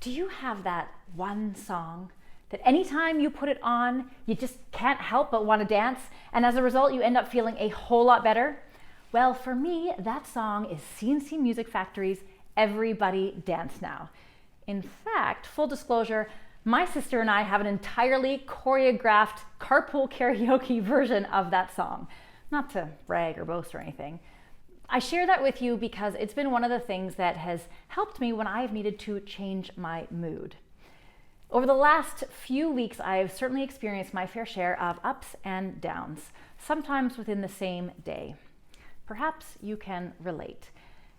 Do you have that one song that anytime you put it on, you just can't help but want to dance, and as a result, you end up feeling a whole lot better? Well, for me, that song is C+C Music Factory's Everybody Dance Now. In fact, full disclosure, my sister and I have an entirely choreographed carpool karaoke version of that song. Not to brag or boast or anything. I share that with you because it's been one of the things that has helped me when I've needed to change my mood. Over the last few weeks, I've certainly experienced my fair share of ups and downs, sometimes within the same day. Perhaps you can relate.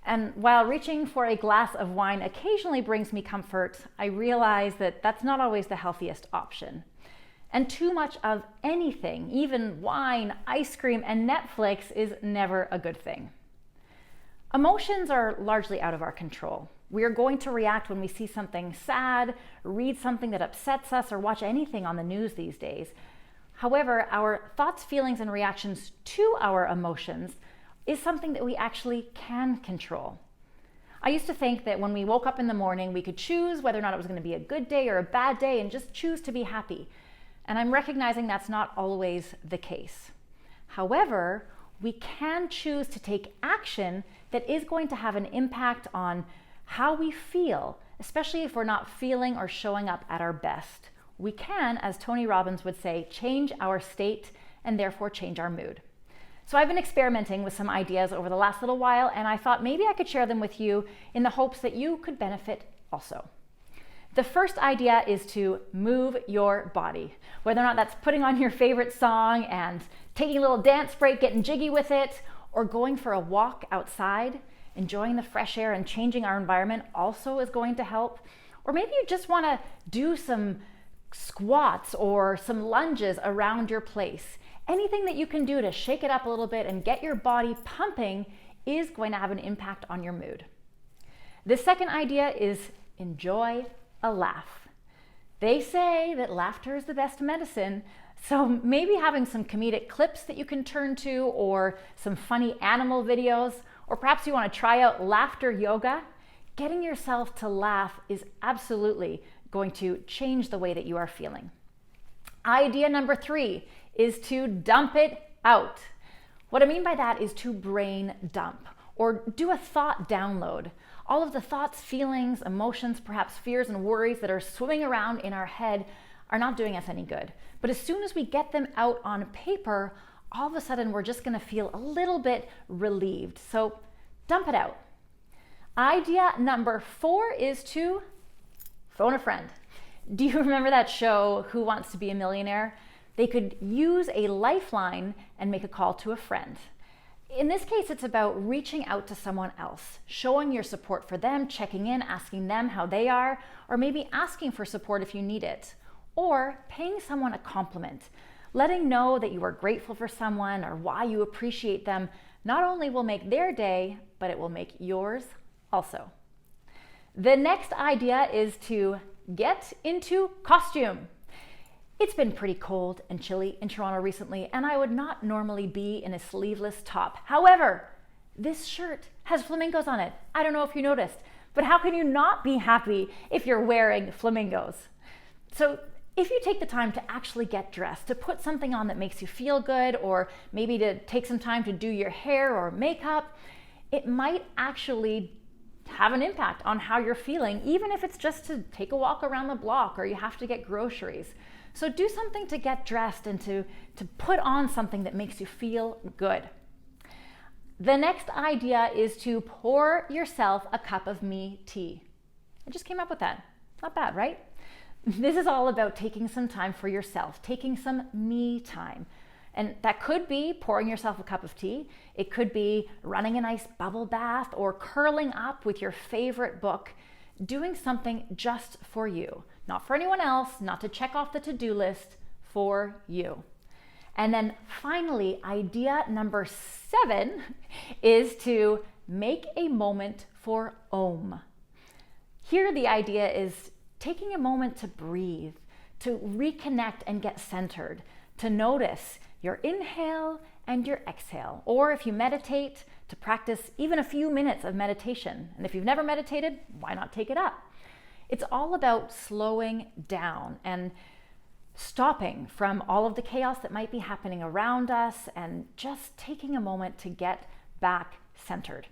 And while reaching for a glass of wine occasionally brings me comfort, I realize that that's not always the healthiest option. And too much of anything, even wine, ice cream, and Netflix, is never a good thing. Emotions are largely out of our control. We are going to react when we see something sad, read something that upsets us, or watch anything on the news these days. However, our thoughts, feelings, and reactions to our emotions is something that we actually can control. I used to think that when we woke up in the morning, we could choose whether or not it was going to be a good day or a bad day and just choose to be happy. And I'm recognizing that's not always the case. However, we can choose to take action that is going to have an impact on how we feel, especially if we're not feeling or showing up at our best. We can, as Tony Robbins would say, change our state and therefore change our mood. So I've been experimenting with some ideas over the last little while, and I thought maybe I could share them with you in the hopes that you could benefit also. The first idea is to move your body. Whether or not that's putting on your favorite song and taking a little dance break, getting jiggy with it, or going for a walk outside, enjoying the fresh air and changing our environment also is going to help. Or maybe you just want to do some squats or some lunges around your place. Anything that you can do to shake it up a little bit and get your body pumping is going to have an impact on your mood. The second idea is enjoy a laugh. They say that laughter is the best medicine, so maybe having some comedic clips that you can turn to, or some funny animal videos, or perhaps you want to try out laughter yoga. Getting yourself to laugh is absolutely going to change the way that you are feeling. Idea number 3 is to dump it out. What I mean by that is to brain dump, or do a thought download. All of the thoughts, feelings, emotions, perhaps fears and worries that are swimming around in our head are not doing us any good. But as soon as we get them out on paper, all of a sudden we're just going to feel a little bit relieved. So dump it out. Idea number 4 is to phone a friend. Do you remember that show, Who Wants to Be a Millionaire? They could use a lifeline and make a call to a friend. In this case, it's about reaching out to someone else, showing your support for them, checking in, asking them how they are, or maybe asking for support if you need it, or paying someone a compliment. Letting know that you are grateful for someone or why you appreciate them not only will make their day, but it will make yours also. The next idea is to get into costume. It's been pretty cold and chilly in Toronto recently, and I would not normally be in a sleeveless top. However, this shirt has flamingos on it. I don't know if you noticed, but how can you not be happy if you're wearing flamingos? So if you take the time to actually get dressed, to put something on that makes you feel good, or maybe to take some time to do your hair or makeup, it might actually have an impact on how you're feeling, even if it's just to take a walk around the block or you have to get groceries. So do something to get dressed and to put on something that makes you feel good. The next idea is to pour yourself a cup of me tea. I just came up with that. Not bad, right? This is all about taking some time for yourself, taking some me time. And that could be pouring yourself a cup of tea. It could be running a nice bubble bath or curling up with your favorite book, doing something just for you. Not for anyone else, not to check off the to-do list, for you. And then finally, idea number 7 is to make a moment for Om. Here the idea is taking a moment to breathe, to reconnect and get centered, to notice your inhale and your exhale. Or if you meditate, to practice even a few minutes of meditation. And if you've never meditated, why not take it up? It's all about slowing down and stopping from all of the chaos that might be happening around us and just taking a moment to get back centered.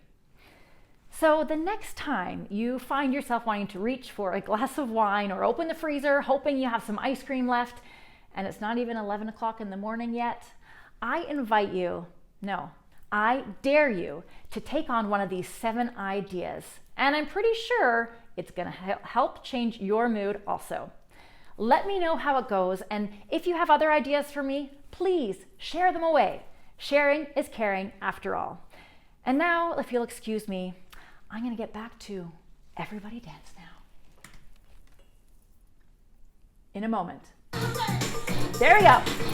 So the next time you find yourself wanting to reach for a glass of wine or open the freezer hoping you have some ice cream left and it's not even 11 o'clock in the morning yet, I dare you to take on one of these 7 ideas. And I'm pretty sure it's going to help change your mood also. Let me know how it goes, and if you have other ideas for me, please share them away. Sharing is caring after all. And now, if you'll excuse me, I'm going to get back to Everybody Dance Now. In a moment. There we go.